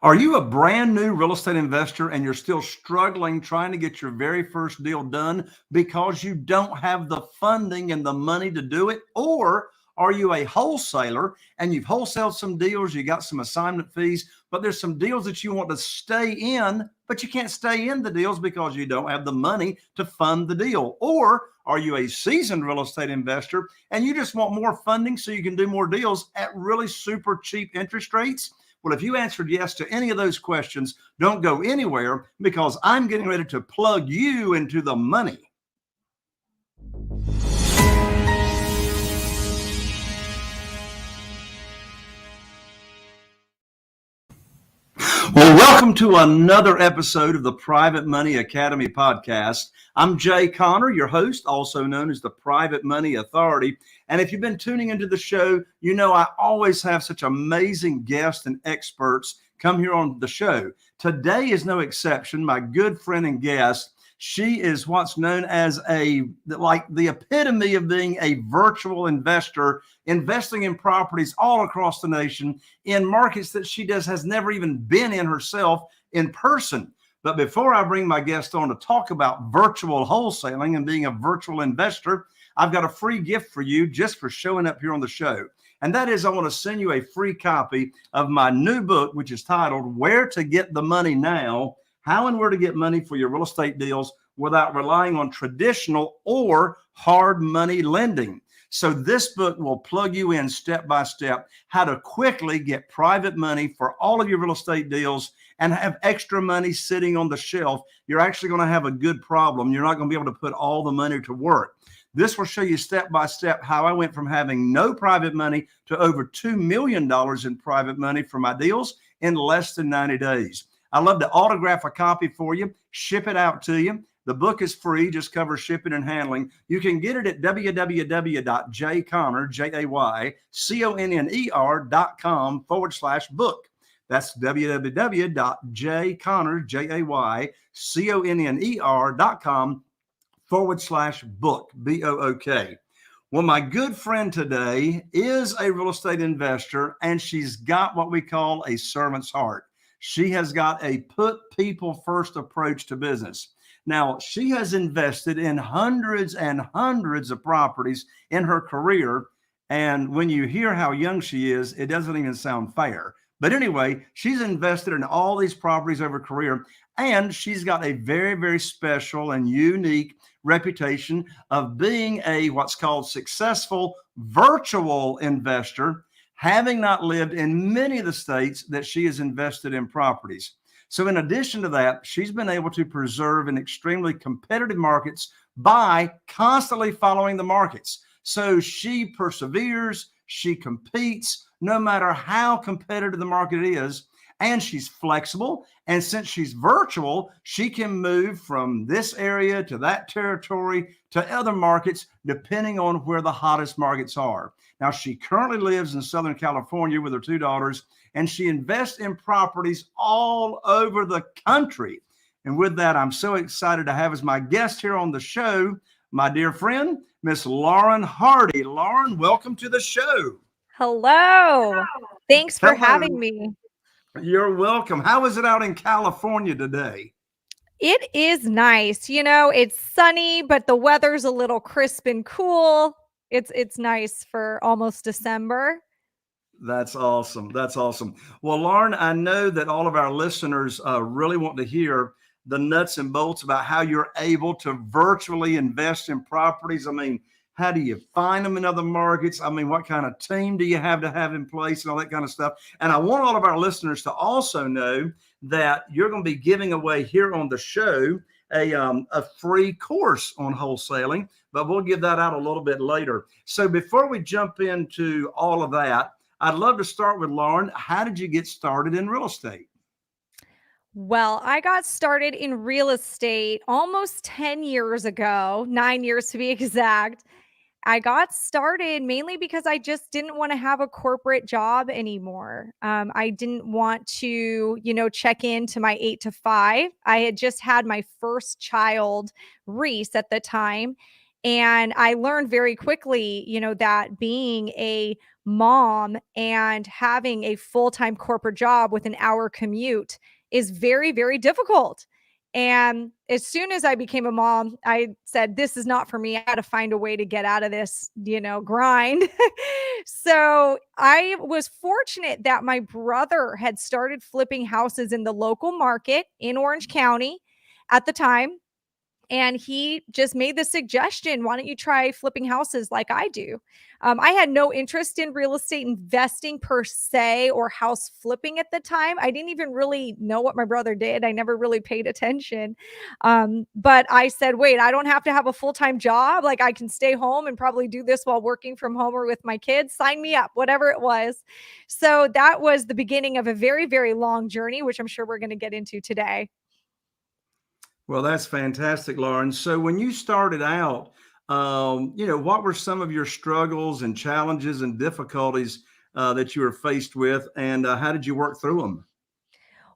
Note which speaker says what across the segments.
Speaker 1: Are you a brand new real estate investor and you're still struggling trying to get your very first deal done because you don't have the funding and the money to do it? Or are you a wholesaler and you've wholesaled some deals, you got some assignment fees, but there's some deals that you want to stay in, but you can't stay in the deals because you don't have the money to fund the deal? Or are you a seasoned real estate investor and you just want more funding so you can do more deals at really super cheap interest rates? Well, if you answered yes to any of those questions, don't go anywhere because I'm getting ready to plug you into the money. Well, welcome to another episode of the Private Money Academy podcast. I'm Jay Conner, your host, also known as the Private Money Authority. And if you've been tuning into the show, you know I always have such amazing guests and experts come here on the show. Today is no exception. My good friend and guest, she is what's known as the epitome of being a virtual investor, investing in properties all across the nation in markets that she has never even been in herself in person. But before I bring my guest on to talk about virtual wholesaling and being a virtual investor, I've got a free gift for you just for showing up here on the show. And that is, I want to send you a free copy of my new book, which is titled Where to Get the Money Now, How and Where to Get Money for Your Real Estate Deals Without Relying on Traditional or Hard Money Lending. So this book will plug you in step by step how to quickly get private money for all of your real estate deals and have extra money sitting on the shelf. You're actually going to have a good problem. You're not going to be able to put all the money to work. This will show you step by step how I went from having no private money to over $2 million in private money for my deals in less than 90 days. I'd love to autograph a copy for you, ship it out to you. The book is free, just covers shipping and handling. You can get it at www.jayconner.com/book. That's www.jayconner.com/book, B-O-O-K. Well, my good friend today is a real estate investor, and she's got what we call a servant's heart. She has got a put people first approach to business. Now, she has invested in hundreds and hundreds of properties in her career. And when you hear how young she is, it doesn't even sound fair. But anyway, she's invested in all these properties over her career, and she's got a very, very special and unique reputation of being a what's called successful virtual investor, having not lived in many of the states that she has invested in properties. So in addition to that, she's been able to preserve in extremely competitive markets by constantly following the markets. So she perseveres, she competes, no matter how competitive the market is, and she's flexible. And since she's virtual, she can move from this area to that territory to other markets, depending on where the hottest markets are. Now, she currently lives in Southern California with her two daughters, and she invests in properties all over the country. And with that, I'm so excited to have as my guest here on the show, my dear friend, Miss Lauren Hardy. Lauren, welcome to the show.
Speaker 2: Hello. Thanks for having me.
Speaker 1: You're welcome. How is it out in California today?
Speaker 2: It is nice. It's sunny, but the weather's a little crisp and cool. It's nice for almost December.
Speaker 1: That's awesome. That's awesome. Well, Lauren, I know that all of our listeners really want to hear the nuts and bolts about how you're able to virtually invest in properties. I mean, how do you find them in other markets? I mean, what kind of team do you have to have in place and all that kind of stuff? And I want all of our listeners to also know that you're going to be giving away here on the show a free course on wholesaling, but we'll give that out a little bit later. So before we jump into all of that, I'd love to start with Lauren. How did you get started in real estate?
Speaker 2: Well, I got started in real estate almost 10 years ago, 9 years to be exact. I got started mainly because I just didn't want to have a corporate job anymore. I didn't want to, check into my 8 to 5. I had just had my first child, Reese, at the time. And I learned very quickly, that being a mom and having a full-time corporate job with an hour commute is very, very difficult. And as soon as I became a mom, I said, this is not for me. I got to find a way to get out of this, grind. So I was fortunate that my brother had started flipping houses in the local market in Orange County at the time. And he just made the suggestion, why don't you try flipping houses like I do? I had no interest in real estate investing per se or house flipping at the time. I didn't even really know what my brother did. I never really paid attention. But I said, wait, I don't have to have a full-time job. Like I can stay home and probably do this while working from home or with my kids. Sign me up, whatever it was. So that was the beginning of a very, very long journey, which I'm sure we're going to get into today.
Speaker 1: Well, that's fantastic, Lauren. So when you started out, what were some of your struggles and challenges and difficulties that you were faced with, and how did you work through them?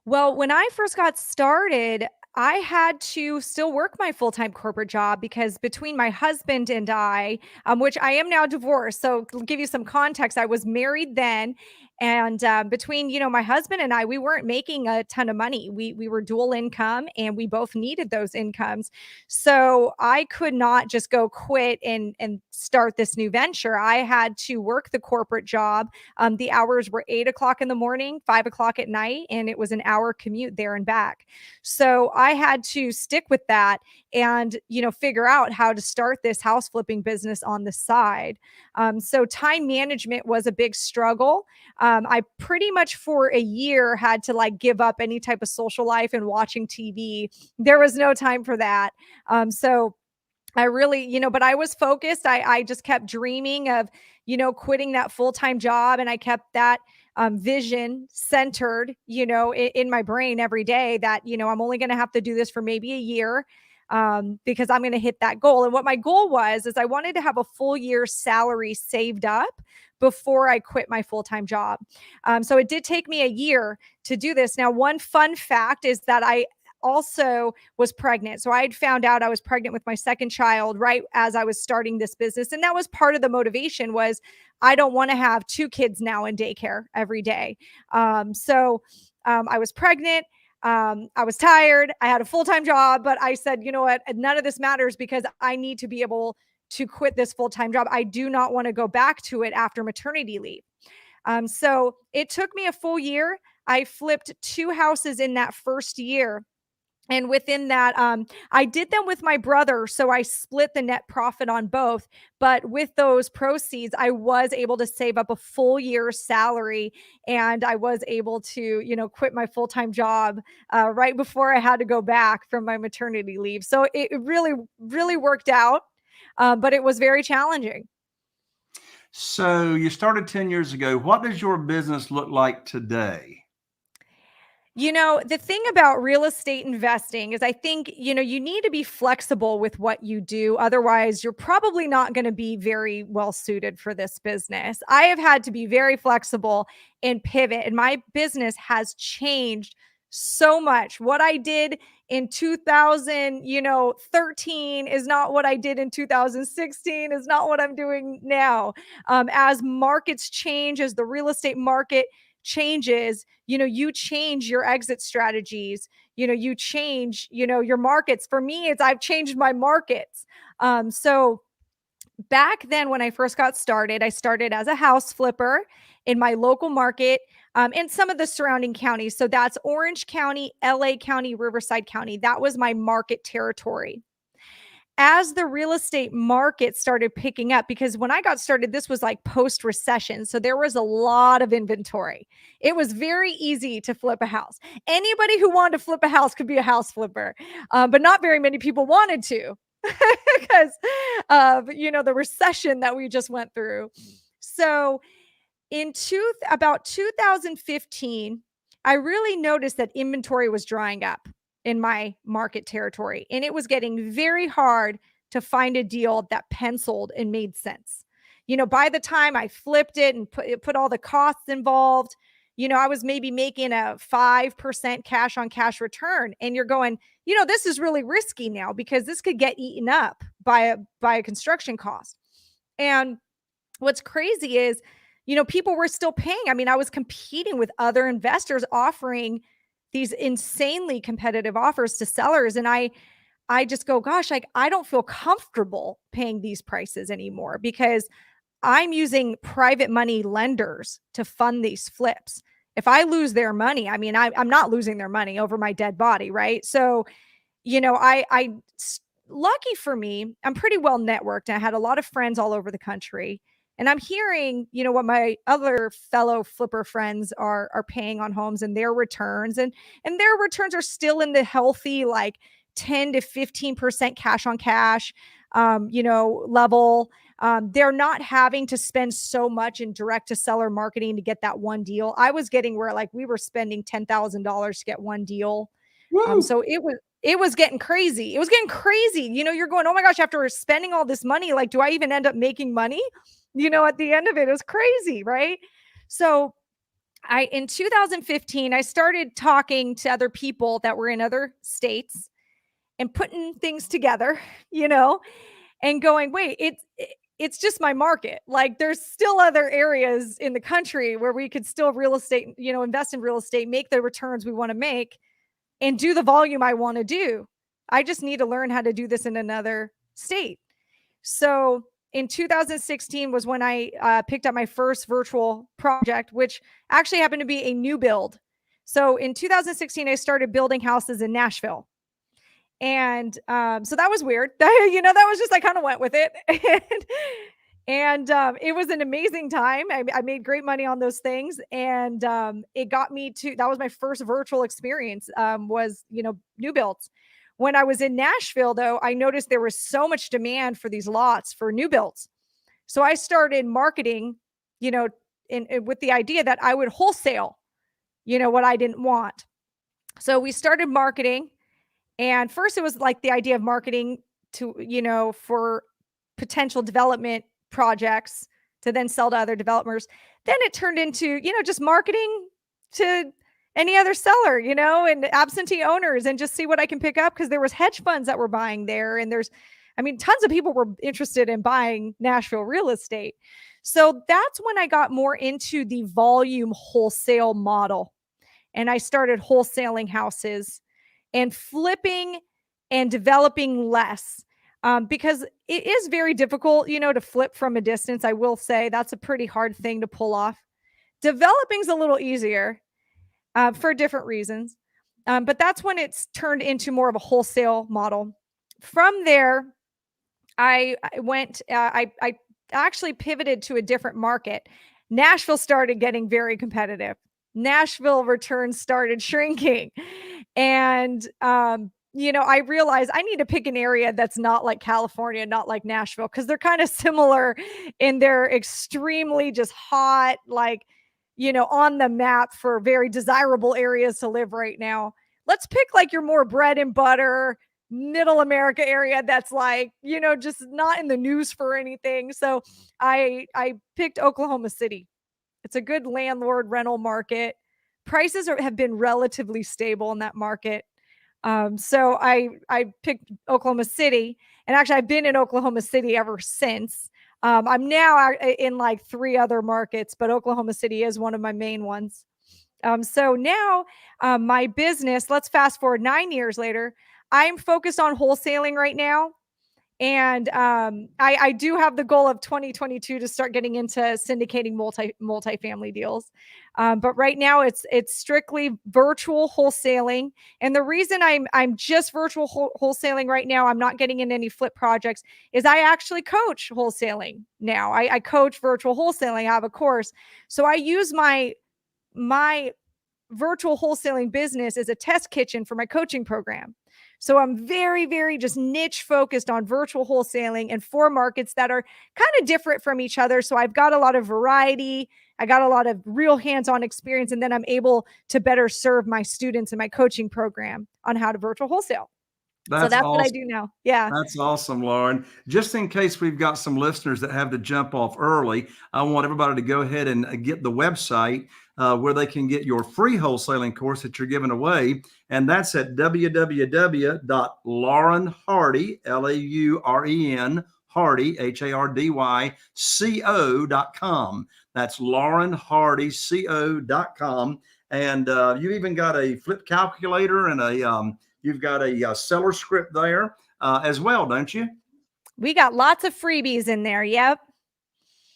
Speaker 2: Well, when I first got started, I had to still work my full time corporate job because between my husband and I, which I am now divorced, so to give you some context, I was married then, and between my husband and I, we weren't making a ton of money. We were dual income, and we both needed those incomes. So I could not just go quit and start this new venture. I had to work the corporate job. The hours were 8 o'clock in the morning, 5 o'clock at night, and it was an hour commute there and back. So I had to stick with that and, figure out how to start this house flipping business on the side. So time management was a big struggle. I pretty much for a year had to like give up any type of social life and watching TV. There was no time for that. So I really, but I was focused. I just kept dreaming of, quitting that full-time job. And I kept that vision centered, in my brain every day that, I'm only going to have to do this for maybe a year because I'm going to hit that goal. And what my goal was, is I wanted to have a full year's salary saved up before I quit my full-time job. So it did take me a year to do this. Now, one fun fact is that I also was pregnant. So I had found out I was pregnant with my second child right as I was starting this business. And that was part of the motivation was I don't want to have two kids now in daycare every day. I was pregnant. I was tired. I had a full-time job, but I said, you know what? None of this matters because I need to be able to quit this full-time job. I do not want to go back to it after maternity leave. So it took me a full year. I flipped 2 houses in that first year. And within that, I did them with my brother. So I split the net profit on both. But with those proceeds, I was able to save up a full year's salary. And I was able to, quit my full time job right before I had to go back from my maternity leave. So it really, really worked out. But it was very challenging.
Speaker 1: So you started 10 years ago. What does your business look like today?
Speaker 2: The thing about real estate investing is I think, you need to be flexible with what you do. Otherwise, you're probably not going to be very well suited for this business. I have had to be very flexible and pivot, and my business has changed so much. What I did in 2013 is not what I did in 2016, is not what I'm doing now. As markets change, as the real estate market changes, you change your exit strategies, you change, your markets. For me, it's I've changed my markets. So back then when I first got started, I started as a house flipper in my local market and some of the surrounding counties. So that's Orange County, LA County, Riverside County. That was my market territory. As the real estate market started picking up, because when I got started, this was like post recession. So there was a lot of inventory. It was very easy to flip a house. Anybody who wanted to flip a house could be a house flipper, but not very many people wanted to because of, the recession that we just went through. So about 2015, I really noticed that inventory was drying up in my market territory, and it was getting very hard to find a deal that penciled and made sense. By the time I flipped it and put all the costs involved, I was maybe making a 5% cash on cash return. And you're going, this is really risky now because this could get eaten up by a construction cost. And what's crazy is people were still paying. I mean, I was competing with other investors offering these insanely competitive offers to sellers. And I just go, gosh, like I don't feel comfortable paying these prices anymore because I'm using private money lenders to fund these flips. If I lose their money, I mean, I'm not losing their money over my dead body, right? So, lucky for me, I'm pretty well networked. I had a lot of friends all over the country. And I'm hearing, what my other fellow flipper friends are paying on homes and their returns. And their returns are still in the healthy, like 10 to 15% cash on cash, level. They're not having to spend so much in direct to seller marketing to get that one deal. I was getting where like we were spending $10,000 to get one deal. So it was getting crazy. It was getting crazy. You're going, oh my gosh, after spending all this money, like, do I even end up making money? At the end of it was crazy, right? So in 2015, I started talking to other people that were in other states and putting things together, and going, wait, it's just my market. Like there's still other areas in the country where we could still invest in real estate, make the returns we want to make and do the volume I want to do. I just need to learn how to do this in another state. So in 2016 was when I picked up my first virtual project, which actually happened to be a new build. So in 2016, I started building houses in Nashville. And so that was weird. That was just, I kind of went with it. And it was an amazing time. I made great money on those things. And it got me that was my first virtual experience, was, new builds. When I was in Nashville, though, I noticed there was so much demand for these lots for new builds. So I started marketing, with the idea that I would wholesale, what I didn't want. So we started marketing. And first it was like the idea of marketing to, for potential development projects to then sell to other developers. Then it turned into, just marketing to any other seller, and absentee owners and just see what I can pick up. Cause there was hedge funds that were buying there. And tons of people were interested in buying Nashville real estate. So that's when I got more into the volume wholesale model. And I started wholesaling houses and flipping and developing less, because it is very difficult, to flip from a distance. I will say that's a pretty hard thing to pull off. Developing's a little easier for different reasons, but that's when it's turned into more of a wholesale model. From there, I actually pivoted to a different market. Nashville started getting very competitive. Nashville returns started shrinking. And, I realized I need to pick an area that's not like California, not like Nashville, because they're kind of similar in their extremely just hot, like, on the map for very desirable areas to live right now. Let's pick like your more bread and butter, middle America area that's like, just not in the news for anything. So I picked Oklahoma City. It's a good landlord rental market. Prices have been relatively stable in that market. So I picked Oklahoma City, and actually I've been in Oklahoma City ever since. I'm now in like 3 other markets, but Oklahoma City is one of my main ones. So now my business, let's fast forward 9 years later, I'm focused on wholesaling right now. And I do have the goal of 2022 to start getting into syndicating multifamily deals. But right now it's strictly virtual wholesaling. And the reason I'm just virtual wholesaling right now, I'm not getting in any flip projects, is I actually coach wholesaling now. I coach virtual wholesaling. I have a course. So I use my virtual wholesaling business as a test kitchen for my coaching program. So I'm very, very just niche focused on virtual wholesaling and 4 markets that are kind of different from each other. So I've got a lot of variety. I got a lot of real hands-on experience, and then I'm able to better serve my students in my coaching program on how to virtual wholesale. So that's awesome. What I do now. Yeah.
Speaker 1: That's awesome, Lauren. Just in case we've got some listeners that have to jump off early, I want everybody to go ahead and get the website where they can get your free wholesaling course that you're giving away. And that's at www.laurenhardy, LAUREN, Hardy, HARDY, CO.com. That's laurenhardyco.com. And you even got a flip calculator and you've got a seller script there as well, don't you?
Speaker 2: We got lots of freebies in there. Yep.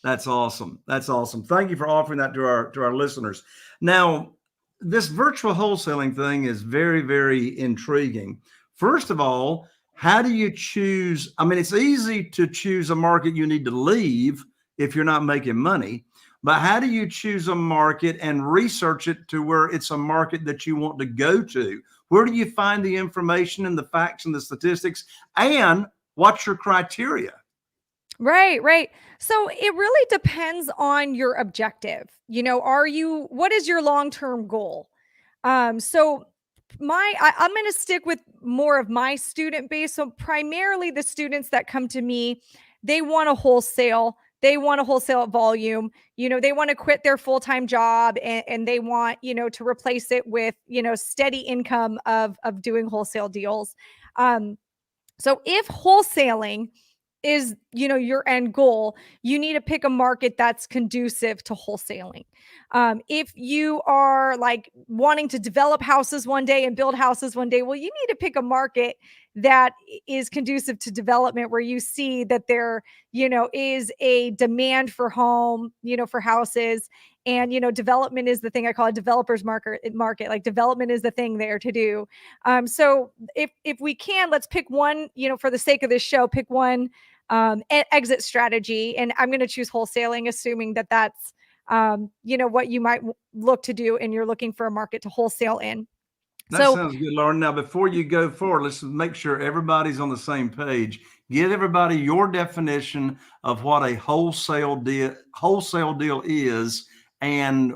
Speaker 1: That's awesome. That's awesome. Thank you for offering that to our listeners. Now, this virtual wholesaling thing is very, very intriguing. First of all, how do you choose? I mean, it's easy to choose a market you need to leave if you're not making money, but how do you choose a market and research it to where it's a market that you want to go to? Where do you find the information and the facts and the statistics? And what's your criteria?
Speaker 2: Right, right. So it really depends on your objective. What is your long-term goal? So I'm going to stick with more of my student base. So primarily the students that come to me, they want a wholesale. They want a wholesale at volume. They want to quit their full-time job and they want, to replace it with, steady income of doing wholesale deals. So if wholesaling is your end goal, you need to pick a market that's conducive to wholesaling. If you are like wanting to develop houses one day and build houses one day, well, you need to pick a market that is conducive to development, where you see that there is a demand for home, for houses. And development is the thing I call a developers market. Like, development is the thing there to do. So if we can, let's pick one, for the sake of this show, pick one exit strategy. And I'm going to choose wholesaling, assuming that that's, what you might look to do and you're looking for a market to wholesale in.
Speaker 1: That sounds good, Lauren. Now, before you go forward, let's make sure everybody's on the same page. Give everybody your definition of what a wholesale deal is and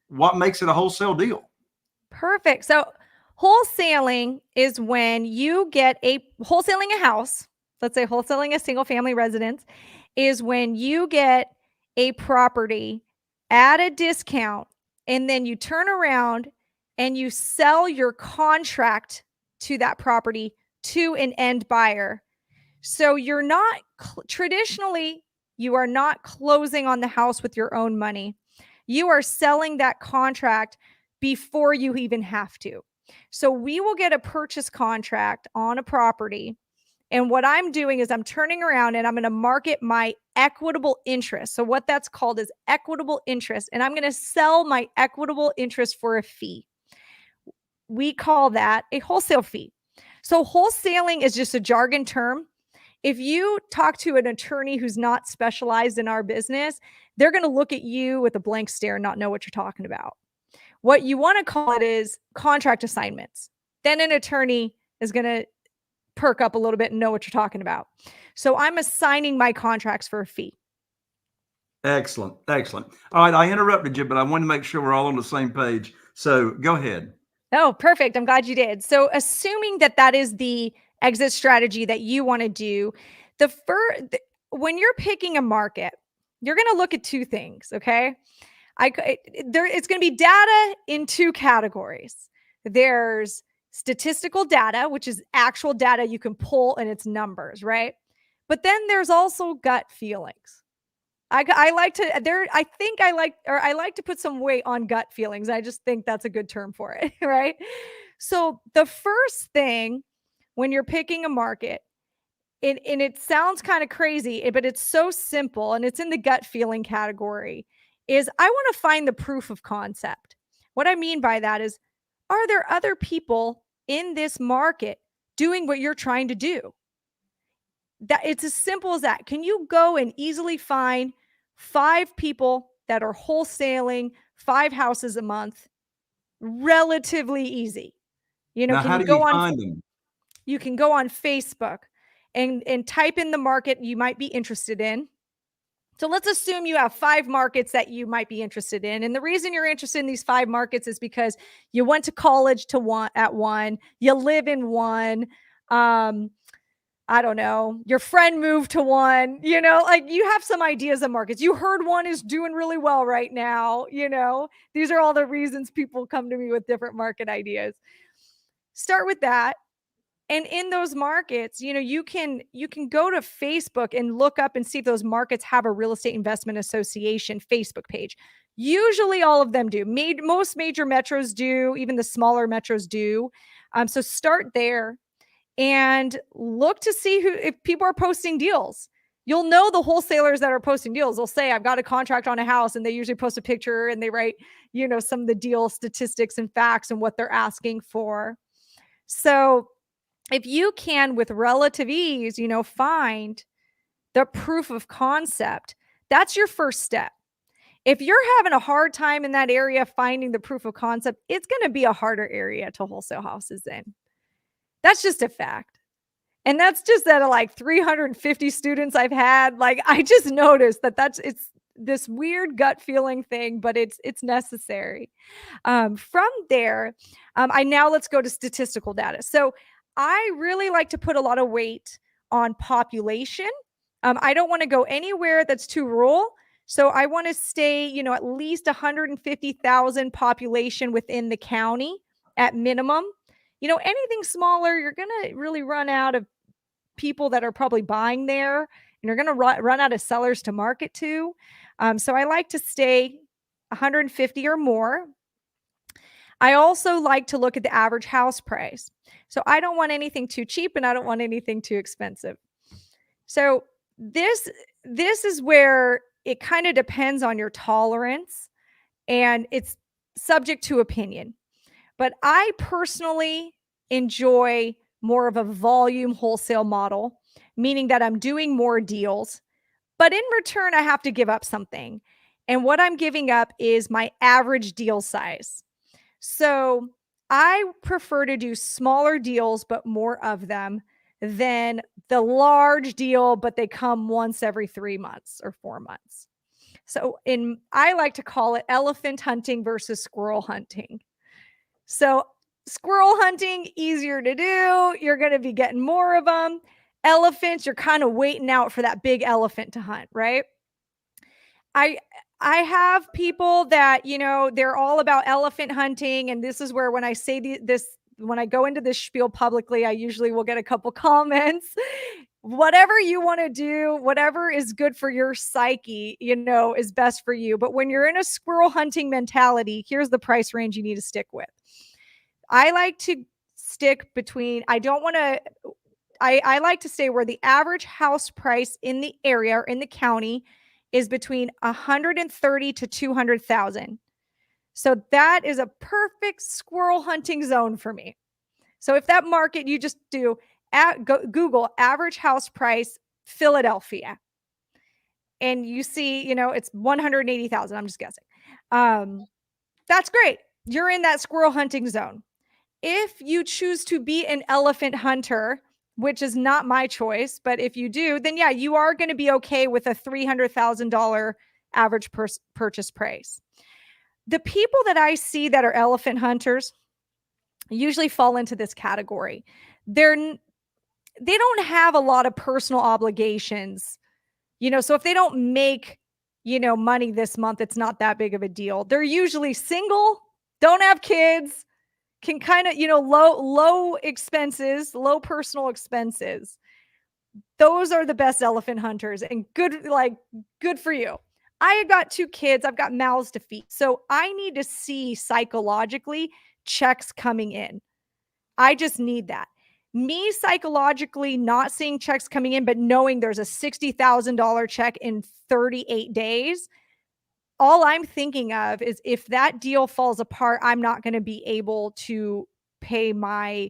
Speaker 1: what makes it a wholesale deal.
Speaker 2: Perfect. So wholesaling is when you get wholesaling a house. Let's say wholesaling a single family residence is when you get a property at a discount and then you turn around and you sell your contract to that property to an end buyer. So you're not traditionally, you are not closing on the house with your own money. You are selling that contract before you even have to. So we will get a purchase contract on a property. And what I'm doing is I'm turning around and I'm going to market my equitable interest. So what that's called is equitable interest. And I'm going to sell my equitable interest for a fee. We call that a wholesale fee. So wholesaling is just a jargon term. If you talk to an attorney who's not specialized in our business, they're going to look at you with a blank stare and not know what you're talking about. What you want to call it is contract assignments. Then an attorney is going to perk up a little bit and know what you're talking about. So I'm assigning my contracts for a fee.
Speaker 1: Excellent. Excellent. All right. I interrupted you, but I wanted to make sure we're all on the same page. So go ahead.
Speaker 2: Oh, perfect. I'm glad you did. So assuming that that is the exit strategy that you want to do, when you're picking a market, you're going to look at two things. Okay. It's going to be data in two categories. There's statistical data, which is actual data you can pull and it's numbers, right? But then there's also gut feelings. I like to put some weight on gut feelings. I just think that's a good term for it, right? So the first thing when you're picking a market, and it sounds kind of crazy, but it's so simple and it's in the gut feeling category, is I want to find the proof of concept. What I mean by that is, are there other people in this market doing what you're trying to do? That it's as simple as that. Can you go and easily find 5 people that are wholesaling 5 houses a month? Relatively easy.
Speaker 1: Now,
Speaker 2: Can
Speaker 1: how
Speaker 2: you
Speaker 1: do you
Speaker 2: go on
Speaker 1: find them?
Speaker 2: you can go on Facebook and type in the market you might be interested in. So let's assume you have 5 markets that you might be interested in. And the reason you're interested in these 5 markets is because you went to college at one, you live in one, I don't know, your friend moved to one, like you have some ideas of markets. You heard one is doing really well right now. These are all the reasons people come to me with different market ideas. Start with that. And in those markets, you can go to Facebook and look up and see if those markets have a real estate investment association Facebook page. Usually all of them do. Most major metros do, even the smaller metros do. So start there and look to see if people are posting deals. You'll know the wholesalers that are posting deals. They'll say, I've got a contract on a house, and they usually post a picture and they write, some of the deal statistics and facts and what they're asking for. So if you can, with relative ease, find the proof of concept, that's your first step. If you're having a hard time in that area finding the proof of concept, it's going to be a harder area to wholesale houses in. That's just a fact. And that's just out of like 350 students I've had. Like, I just noticed it's this weird gut feeling thing, but it's necessary. From there, let's go to statistical data. So I really like to put a lot of weight on population. I don't want to go anywhere that's too rural. So I want to stay, at least 150,000 population within the county at minimum. Anything smaller, you're going to really run out of people that are probably buying there, and you're going to run out of sellers to market to. So I like to stay 150 or more. I also like to look at the average house price. So I don't want anything too cheap, and I don't want anything too expensive. So this is where it kind of depends on your tolerance, and it's subject to opinion. But I personally enjoy more of a volume wholesale model, meaning that I'm doing more deals, but in return, I have to give up something. And what I'm giving up is my average deal size. So I prefer to do smaller deals, but more of them, than the large deal, but they come once every 3 months or 4 months. So I like to call it elephant hunting versus squirrel hunting. So squirrel hunting, easier to do. You're going to be getting more of them. Elephants, you're kind of waiting out for that big elephant to hunt, right? I have people that, they're all about elephant hunting. And this is where, when I say when I go into this spiel publicly, I usually will get a couple comments. Whatever you want to do, whatever is good for your psyche, is best for you. But when you're in a squirrel hunting mentality, here's the price range you need to stick with. I like to stick between, I like to stay where the average house price in the area or in the county is between 130 to 200,000. So that is a perfect squirrel hunting zone for me. So if that market, you just do Google average house price Philadelphia, and you see, it's 180,000. I'm just guessing. That's great. You're in that squirrel hunting zone. If you choose to be an elephant hunter, which is not my choice, but if you do, then yeah, you are going to be okay with a $300,000 average purchase price. The people that I see that are elephant hunters usually fall into this category. They don't have a lot of personal obligations, so if they don't make, money this month, it's not that big of a deal. They're usually single, don't have kids, can kind of, low expenses, low personal expenses. Those are the best elephant hunters, and good for you. I have got 2 kids. I've got mouths to feed. So I need to see psychologically checks coming in. I just need that. Me psychologically not seeing checks coming in, but knowing there's a $60,000 check in 38 days, all I'm thinking of is if that deal falls apart, I'm not going to be able to pay my,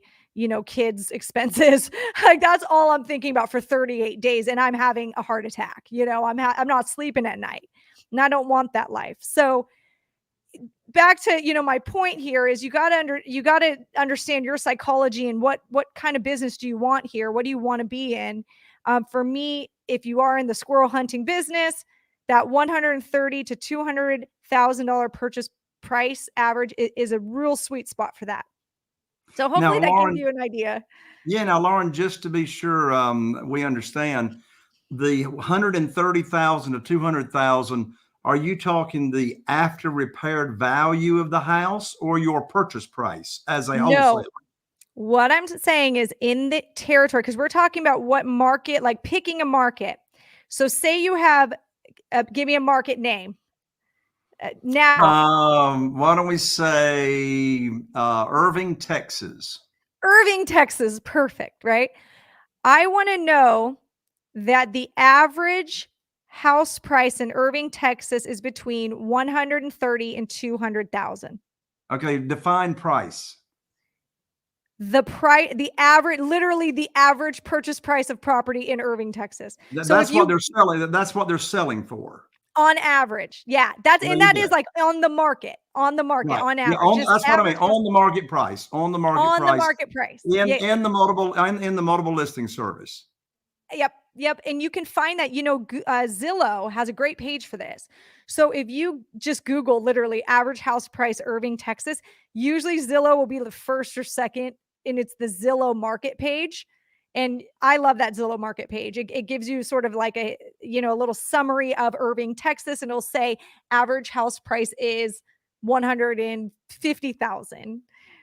Speaker 2: kids' expenses. Like, that's all I'm thinking about for 38 days. And I'm having a heart attack. I'm not sleeping at night, and I don't want that life. So back to, my point here is you got to understand your psychology and what kind of business do you want here? What do you want to be in? For me, if you are in the squirrel hunting business, that $130,000 to $200,000 purchase price average is a real sweet spot for that. So hopefully that gives you an idea.
Speaker 1: Yeah. Now, Lauren, just to be sure we understand, the 130,000 to 200,000, are you talking the after repaired value of the house or your purchase price as a wholesaler?
Speaker 2: What I'm saying is in the territory, because we're talking about what market, like picking a market. So say you have, give me a market name. Now,
Speaker 1: Why don't we say Irving, Texas?
Speaker 2: Irving, Texas, perfect, right? I want to know that the average house price in Irving, Texas is between 130 and 200,000.
Speaker 1: Okay, define price.
Speaker 2: The average, literally the average purchase price of property in Irving, Texas. So if
Speaker 1: That's what
Speaker 2: you,
Speaker 1: they're selling. That's what they're selling for.
Speaker 2: on average, yeah, that's,
Speaker 1: There
Speaker 2: and
Speaker 1: you
Speaker 2: that
Speaker 1: go.
Speaker 2: is like on the market,
Speaker 1: Right.
Speaker 2: on
Speaker 1: Yeah.
Speaker 2: average, just
Speaker 1: That's what I mean.
Speaker 2: average
Speaker 1: On the market price. On the market
Speaker 2: on the
Speaker 1: price.
Speaker 2: market price.
Speaker 1: In
Speaker 2: Yeah.
Speaker 1: in the multiple in the multiple listing service.
Speaker 2: Yep. Yep. And you can find that, Zillow has a great page for this. So if you just Google literally average house price Irving, Texas, usually Zillow will be the first or second, and it's the Zillow market page. And I love that Zillow market page. It gives you sort of like a little summary of Irving, Texas, and it'll say average house price is 150,000.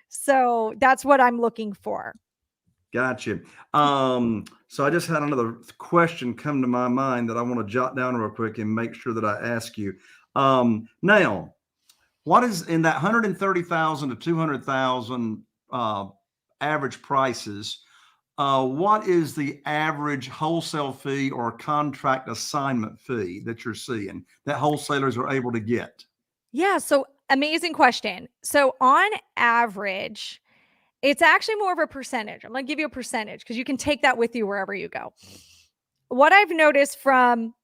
Speaker 2: So that's what I'm looking for.
Speaker 1: Gotcha. So I just had another question come to my mind that I want to jot down real quick and make sure that I ask you. Now, what is in that 130,000 to 200,000 average prices? What is the average wholesale fee or contract assignment fee that you're seeing that wholesalers are able to get?
Speaker 2: Yeah. So amazing question. So on average, it's actually more of a percentage. I'm going to give you a percentage because you can take that with you wherever you go. What I've noticed from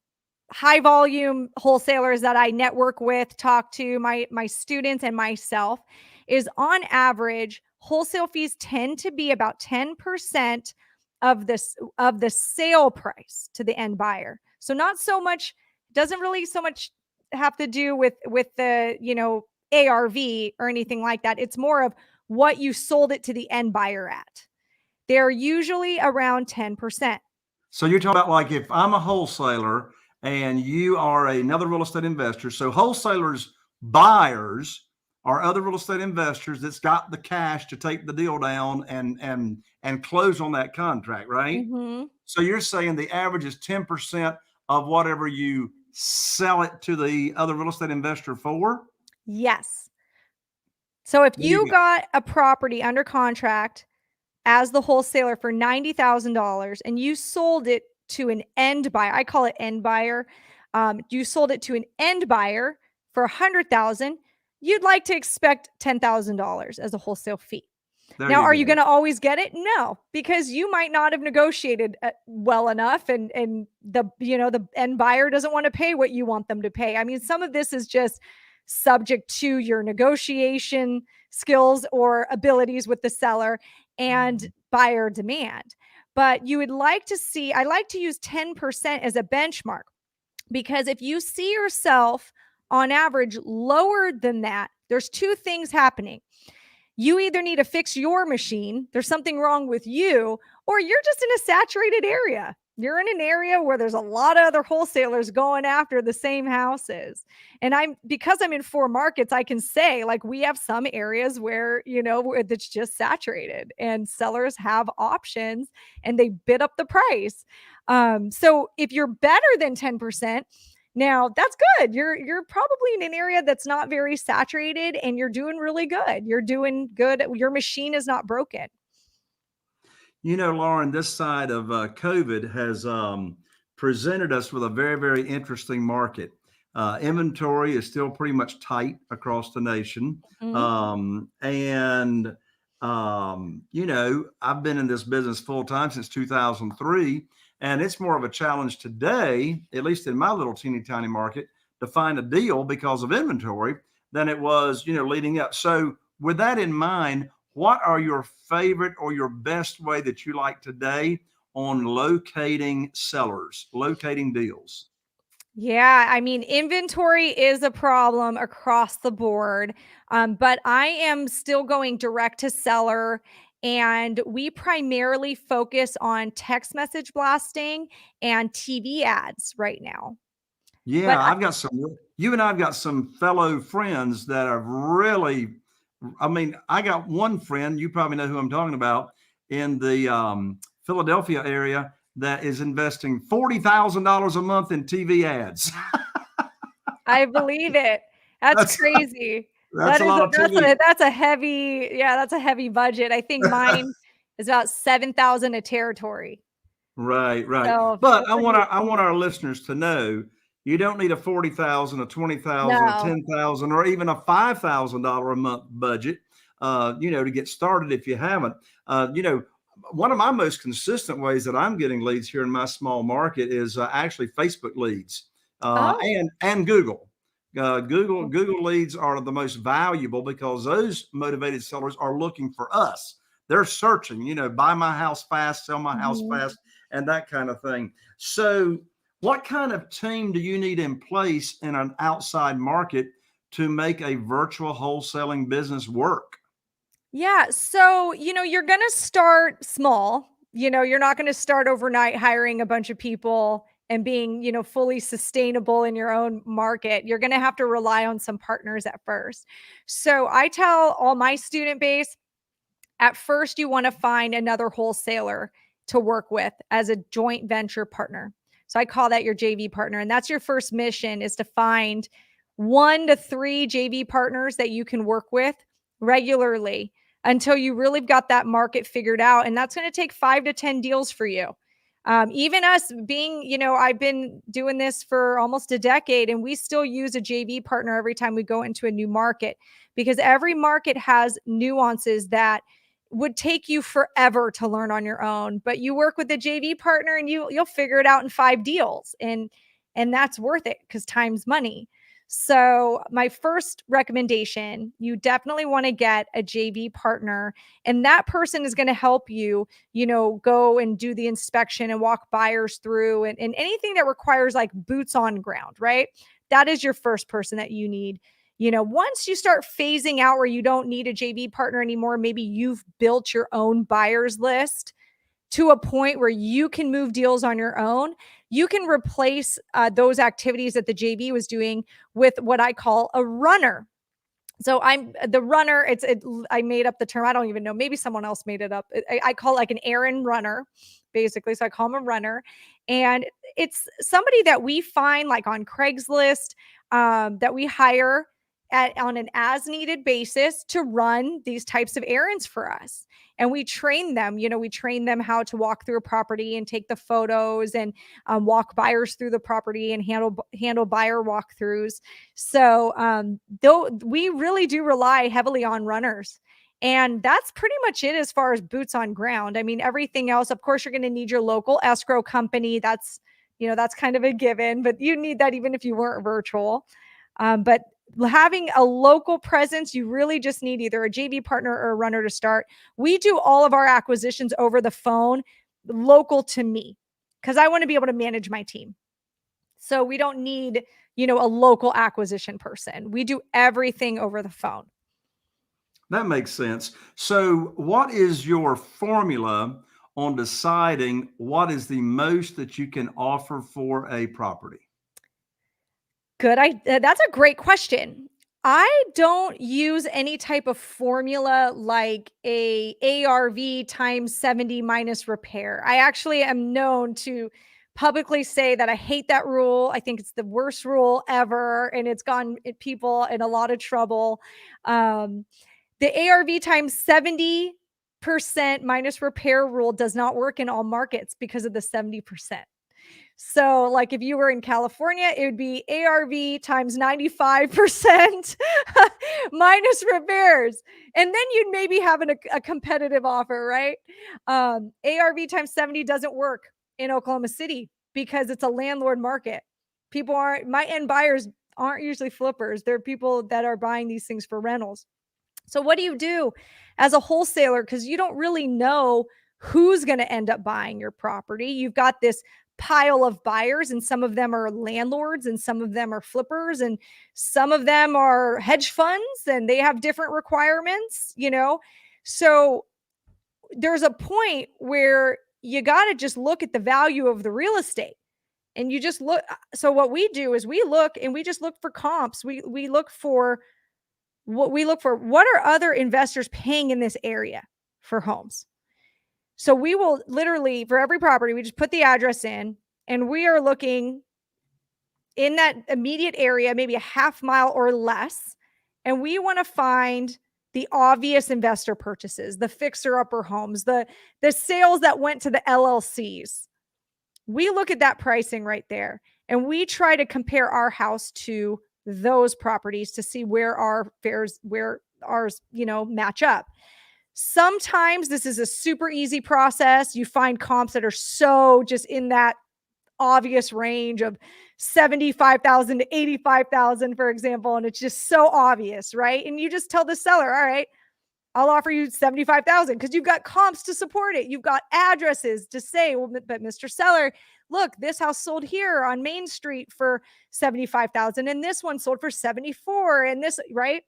Speaker 2: high volume wholesalers that I network with, talk to my students and myself, is on average wholesale fees tend to be about 10% of the sale price to the end buyer. So not so much, doesn't really so much have to do with the, ARV or anything like that. It's more of what you sold it to the end buyer at. They're usually around 10%.
Speaker 1: So you're talking about like if I'm a wholesaler and you are another real estate investor. So wholesalers, buyers are other real estate investors that's got the cash to take the deal down and close on that contract, right?
Speaker 2: Mm-hmm.
Speaker 1: So you're saying the average is 10% of whatever you sell it to the other real estate investor for?
Speaker 2: Yes. So if
Speaker 1: There you
Speaker 2: you
Speaker 1: go.
Speaker 2: got a property under contract as the wholesaler for $90,000 and you sold it to an end buyer, I call it end buyer. You sold it to an end buyer for 100,000. You'd like to expect $10,000 as a wholesale fee.
Speaker 1: There
Speaker 2: Now,
Speaker 1: you
Speaker 2: are you
Speaker 1: go.
Speaker 2: going to always get it? No, because you might not have negotiated well enough, and the end buyer doesn't want to pay what you want them to pay. I mean, some of this is just subject to your negotiation skills or abilities with the seller and buyer demand. But you would like to see, I like to use 10% as a benchmark, because if you see yourself on average lower than that, there's two things happening. You either need to fix your machine, there's something wrong with you, or you're just in a saturated area. You're in an area where there's a lot of other wholesalers going after the same houses. And because I'm in four markets, I can say like we have some areas where, where it's just saturated and sellers have options and they bid up the price. So if you're better than 10%, now that's good. You're probably in an area that's not very saturated and you're doing really good. You're doing good. Your machine is not broken.
Speaker 1: Lauren, this side of COVID has presented us with a very, very interesting market. Inventory is still pretty much tight across the nation.
Speaker 2: Mhm.
Speaker 1: I've been in this business full time since 2003, and it's more of a challenge today, at least in my little teeny tiny market, to find a deal because of inventory than it was, leading up. So, with that in mind, what are your favorite or your best way that you like today on locating sellers, locating deals?
Speaker 2: Yeah, I mean, inventory is a problem across the board, but I am still going direct to seller, and we primarily focus on text message blasting and TV ads right now.
Speaker 1: Yeah,
Speaker 2: But
Speaker 1: I've got some, you and I've got some fellow friends that have really I mean, I got one friend, you probably know who I'm talking about, in the Philadelphia area that is investing $40,000 a month in TV ads.
Speaker 2: I believe it. That's
Speaker 1: That's
Speaker 2: crazy.
Speaker 1: that's a lot of TV.
Speaker 2: That's a heavy, yeah, that's a heavy budget. I think mine is about 7,000 a territory.
Speaker 1: Right, right.
Speaker 2: So
Speaker 1: But
Speaker 2: they're pretty
Speaker 1: I want
Speaker 2: expensive.
Speaker 1: our listeners to know you don't need a 40,000, a 20,000, a
Speaker 2: No.
Speaker 1: 10,000, or even a $5,000 a month budget, to get started if you haven't. One of my most consistent ways that I'm getting leads here in my small market is actually Facebook leads
Speaker 2: Oh.
Speaker 1: and Google. Google leads are the most valuable because those motivated sellers are looking for us. They're searching, buy my house fast, sell my house
Speaker 2: Mhm.
Speaker 1: fast, and that kind of thing. So, what kind of team do you need in place in an outside market to make a virtual wholesaling business work?
Speaker 2: Yeah. So, you're going to start small. You're not going to start overnight hiring a bunch of people and being, fully sustainable in your own market. You're going to have to rely on some partners at first. So, I tell all my student base, at first, you want to find another wholesaler to work with as a joint venture partner. So I call that your JV partner. And that's your first mission, is to find 1 to 3 JV partners that you can work with regularly until you really got that market figured out. And that's going to take 5 to 10 deals for you. Even us being, I've been doing this for almost a decade, and we still use a JV partner every time we go into a new market, because every market has nuances that would take you forever to learn on your own, but you work with a JV partner and you'll figure it out in 5 deals, and that's worth it because time's money. So my first recommendation, you definitely want to get a JV partner, and that person is going to help you, go and do the inspection and walk buyers through, and anything that requires like boots on ground, right? That is your first person that you need. Once you start phasing out where you don't need a JV partner anymore, maybe you've built your own buyers list to a point where you can move deals on your own. You can replace those activities that the JV was doing with what I call a runner. So I'm the runner. I made up the term. I don't even know. Maybe someone else made it up. I call it like an errand runner, basically. So I call him a runner, and it's somebody that we find like on Craigslist, that we hire on an as needed basis to run these types of errands for us. And we train them. We train them how to walk through a property and take the photos, and walk buyers through the property and handle buyer walkthroughs. So, though we really do rely heavily on runners. And that's pretty much it as far as boots on ground. I mean, everything else, of course, you're going to need your local escrow company. That's kind of a given, but you need that even if you weren't virtual. But having a local presence, you really just need either a JV partner or a runner to start. We do all of our acquisitions over the phone, local to me, because I want to be able to manage my team. So we don't need, a local acquisition person. We do everything over the phone.
Speaker 1: That makes sense. So, what is your formula on deciding what is the most that you can offer for a property?
Speaker 2: That's a great question. I don't use any type of formula like a ARV times 70 minus repair. I actually am known to publicly say that I hate that rule. I think it's the worst rule ever, and it's gotten people in a lot of trouble. Um, the ARV times 70% minus repair rule does not work in all markets because of the 70%. So, like, if you were in California, it would be ARV times 95% minus repairs. And then you'd maybe have a competitive offer, right? ARV times 70 doesn't work in Oklahoma City because it's a landlord market. My end buyers aren't usually flippers. They're people that are buying these things for rentals. So what do you do as a wholesaler? Because you don't really know who's going to end up buying your property. You've got this pile of buyers, and some of them are landlords, and some of them are flippers, and some of them are hedge funds, and they have different requirements. So there's a point where you got to just look at the value of the real estate. And you just look. So what we do is we look, and we just look for comps. We look for what we look for, what are other investors paying in this area for homes? So we will literally, for every property, we just put the address in, and we are looking in that immediate area, maybe a half mile or less. And we want to find the obvious investor purchases, the fixer-upper homes, the sales that went to the LLCs. We look at that pricing right there, and we try to compare our house to those properties to see where our fares, where ours, match up. Sometimes this is a super easy process. You find comps that are so just in that obvious range of 75,000 to 85,000, for example, and it's just so obvious, right? And you just tell the seller, all right, I'll offer you 75,000 because you've got comps to support it. You've got addresses to say, well, but Mr. Seller, look, this house sold here on Main Street for 75,000 and this one sold for 74 and this, right?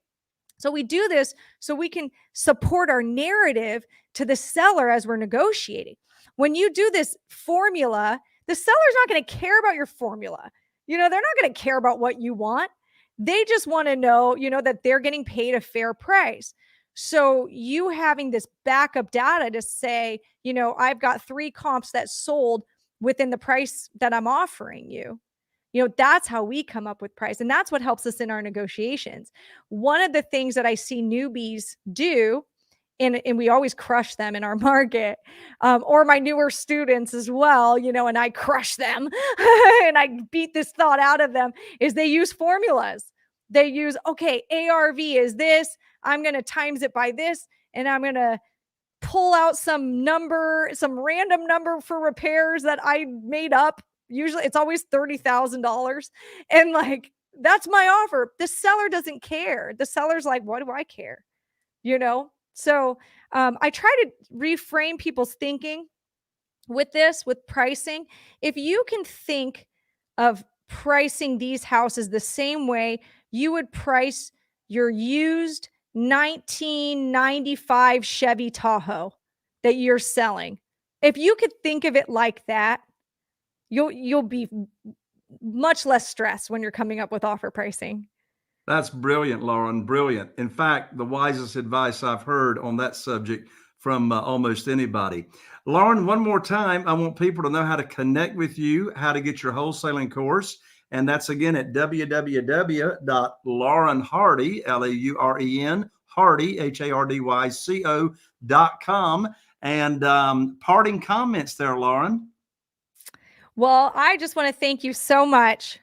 Speaker 2: So we do this so we can support our narrative to the seller as we're negotiating. When you do this formula, the seller's not going to care about your formula. They're not going to care about what you want. They just want to know, that they're getting paid a fair price. So you having this backup data to say, I've got 3 comps that sold within the price that I'm offering you. That's how we come up with price. And that's what helps us in our negotiations. One of the things that I see newbies do, and we always crush them in our market, or my newer students as well, and I crush them and I beat this thought out of them, is they use formulas. They use, okay, ARV is this, I'm going to times it by this, and I'm going to pull out some random number for repairs that I made up. Usually it's always $30,000. And that's my offer. The seller doesn't care. The seller's like, what do I care? So I try to reframe people's thinking with pricing. If you can think of pricing these houses the same way you would price your used 1995 Chevy Tahoe that you're selling, if you could think of it like that, you'll be much less stressed when you're coming up with offer pricing.
Speaker 1: That's brilliant, Lauren. Brilliant. In fact, the wisest advice I've heard on that subject from almost anybody. Lauren, one more time, I want people to know how to connect with you, how to get your wholesaling course. And that's again at www.laurenhardy, LAUREN, Hardy, HARDYCO.com. And parting comments there, Lauren.
Speaker 2: Well, I just want to thank you so much,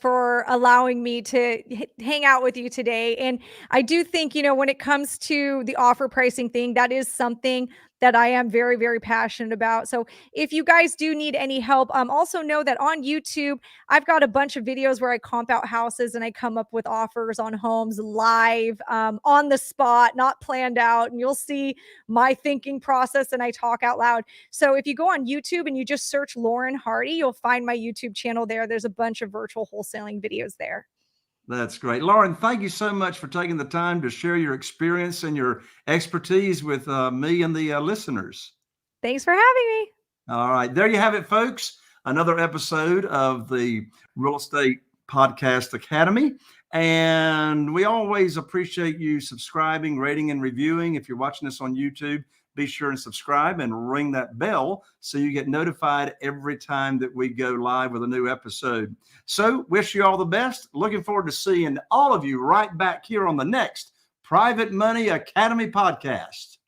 Speaker 2: for allowing me to hang out with you today. And I do think, when it comes to the offer pricing thing, that is something that I am very, very passionate about. So if you guys do need any help, also know that on YouTube, I've got a bunch of videos where I comp out houses and I come up with offers on homes live, on the spot, not planned out. And you'll see my thinking process and I talk out loud. So if you go on YouTube and you just search Lauren Hardy, you'll find my YouTube channel there. There's a bunch of virtual wholesaling videos there.
Speaker 1: That's great. Lauren, thank you so much for taking the time to share your experience and your expertise with me and the listeners.
Speaker 2: Thanks for having me.
Speaker 1: All right. There you have it, folks. Another episode of the Real Estate Podcast Academy. And we always appreciate you subscribing, rating, and reviewing. If you're watching this on YouTube, be sure and subscribe and ring that bell so you get notified every time that we go live with a new episode. So wish you all the best. Looking forward to seeing all of you right back here on the next Private Money Academy podcast.